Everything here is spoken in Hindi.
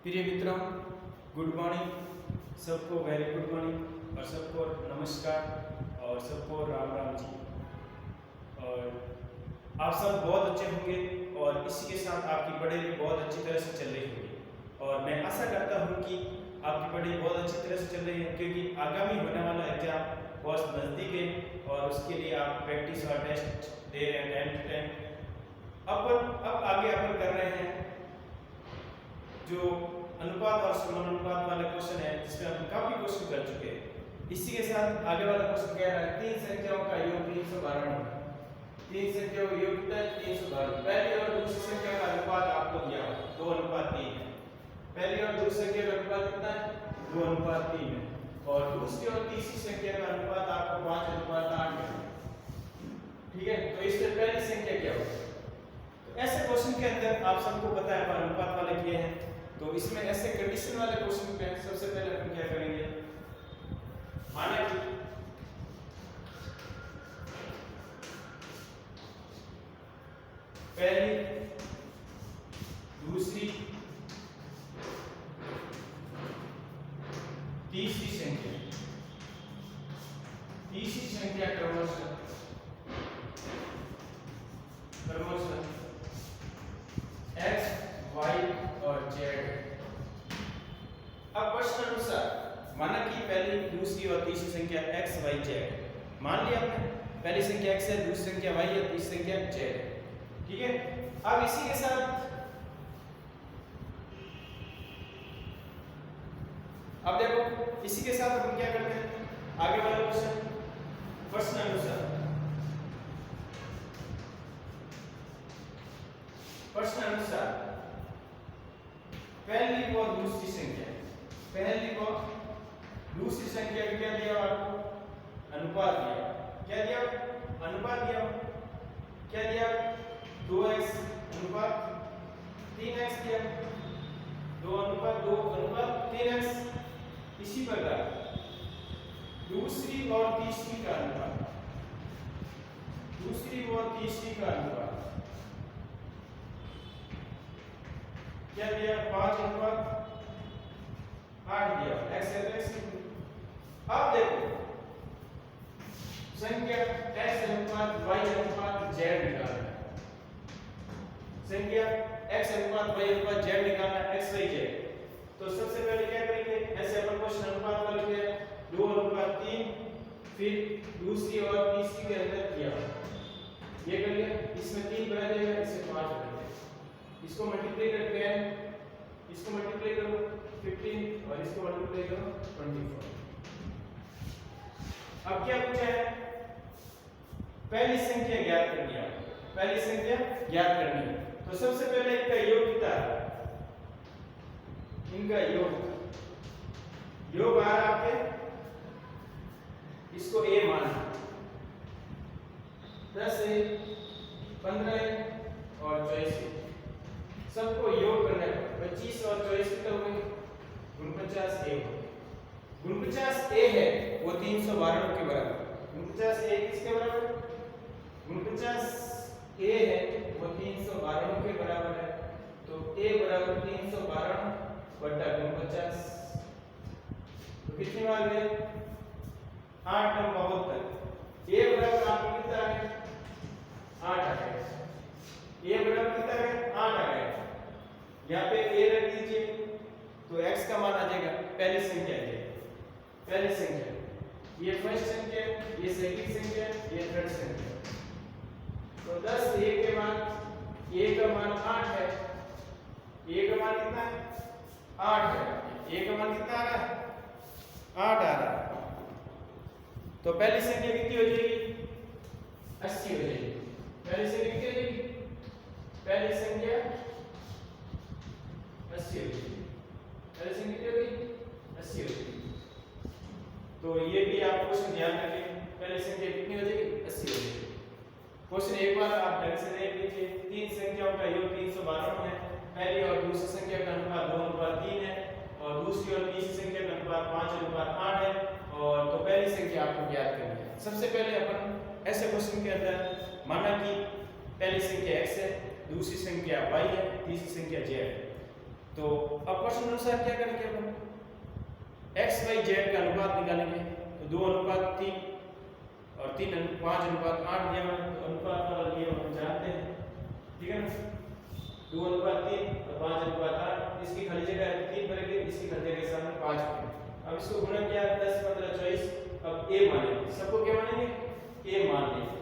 प्रिय मित्रों, गुड मॉर्निंग। सबको वेरी गुड मॉर्निंग और सबको नमस्कार और सबको राम राम जी। और आप सब बहुत अच्छे होंगे और इसी के साथ आपकी पढ़ाई भी बहुत अच्छी तरह से चल रही होगी। और मैं आशा करता हूँ कि आपकी पढ़ाई बहुत अच्छी तरह से चल रही है, क्योंकि आगामी होने वाला एग्जाम बहुत नज़दीक है और उसके लिए आप प्रैक्टिस और टेस्ट दे रहे हैं टाइम टू टाइम। अब आगे अपन कर रहे हैं जो अनुपात और समानुपात वाला क्वेश्चन है, जिसमें हम काफी क्वेश्चन कर चुके हैं। इसी के साथ आगे वाला क्वेश्चन कह रहा है तीन संख्याओं का योग 312 है। तीन संख्याओं का योग कितना है? 312। पहली और दूसरी संख्या का अनुपात आपको दिया है 2:3 है। पहली और दूसरी संख्या का अनुपात कितना है? 2:3 है। और दूसरी और तीसरी संख्या का अनुपात आपको 5:8 है। ठीक है, तो इससे पहली संख्या क्या होगी? तो ऐसे क्वेश्चन के अंदर आप सबको पता है अपन अनुपात वाले किए हैं, तो इसमें ऐसे कंडीशन वाले क्वेश्चन पे सबसे पहले अपन क्या करेंगे, माने कि पहली दूसरी तीसरी संख्या क्रमशः x, y और z। अब प्रश्न अनुसार माना कि पहली दूसरी और तीसरी संख्या x, y, z मान लिया आपने। पहली संख्या x है, दूसरी संख्या y है, तीसरी संख्या z है। ठीक है, अब इसी के साथ अब देखो इसी के साथ अपन क्या करते हैं, आगे वाला क्वेश्चन प्रश्न अनुसार पहली और दूसरी संख्या, पहली और दूसरी संख्या का क्या दिया आपको? अनुपात दिया। क्या दिया? अनुपात दिया। क्या दिया? 2x अनुपात 3x दिया। 2:3x। इसी प्रकार दूसरी और तीसरी का अनुपात, दूसरी और तीसरी का अनुपात क्या दिया? 5:8 दिया। x है तो x। अब देखो संख्या x अनुपात y अनुपात z निकालना है। संख्या x अनुपात y अनुपात z निकालना है, x y z। तो सबसे पहले क्या करेंगे, ऐसे अपन क्वेश्चन अनुपात वाले किया 2:3, फिर दूसरी और तीसरी के अंदर किया ये कर लिया। इसमें 3 बना देगा, इसमें 5 बना देगा। इसको मल्टीप्लाई करते हैं, इसको मल्टीप्लाई करो 15 और इसको मल्टीप्लाई करो 24। अब क्या पूछा है? पहली संख्या ज्ञात करनी है। पहली संख्या ज्ञात करनी है, तो सबसे पहले इनका योग कितना है? इनका योग आ रहा आपके, इसको a मानना। 10 है, 15 है और 24 है। सबको योग करना है। 25 और 24 कितना हो गए? 49a हो गए। 49a है वो 312 के बराबर। 49a किसके बराबर? 49a है वो 312 के बराबर है। तो a बराबर 312 बटा 49। तो कितनी बार है? 8 9 72। a बराबर आपको कितना है? 8 आ गया। a बराबर कितना है? 8 आ गया। यहाँ पे a रख दीजिए तो x का मान आ जाएगा। पहली संख्या है, पहली संख्या ये फर्स्ट संख्या, ये सेकंड संख्या, ये थर्ड संख्या। तो 10 a के मान, a का मान 8 है। a का मान कितना है? 8 है। a का मान कितना आ रहा है? 8 आ रहा है। तो पहली संख्या कितनी हो जाएगी? 80 हो जाएगी। पहली संख्या कितनी हो जाएगी? पहली संख्या 80 हो जाएगी। पहली संख्या कितनी होगी? 80 हो जाएगी। तो ये भी आप क्वेश्चन ध्यान रखें, पहली संख्या कितनी हो जाएगी? 80 हो जाएगी। क्वेश्चन एक बार आप ढंग से देख लीजिए। तीन संख्याओं का योग 312 है। पहली और दूसरी संख्या का अनुपात 2:3 है और दूसरी और तीसरी संख्या का अनुपात 5:8 है। और तो पहली संख्या आपको ज्ञात करनी है। सबसे पहले अपन ऐसे क्वेश्चन के अंदर माना कि पहली संख्या x है, दूसरी संख्या y है, तीसरी संख्या z है। तो अब क्वेश्चन अनुसार क्या करेंगे अपन, एक्स वाई जेड का अनुपात निकालेंगे। तो 2:3 और 5:8 दिया है, तो अनुपात वाला नियम हम जानते हैं, ठीक है ना। 2:3 और 5:8, इसकी खाली जगह है 3 करेंगे, इसकी खाली जगह सामने 5 करेंगे। अब इसको गुणा किया 10, 15, 24। अब ए मानेंगे, सबको क्या मानेंगे, ए मान लेंगे।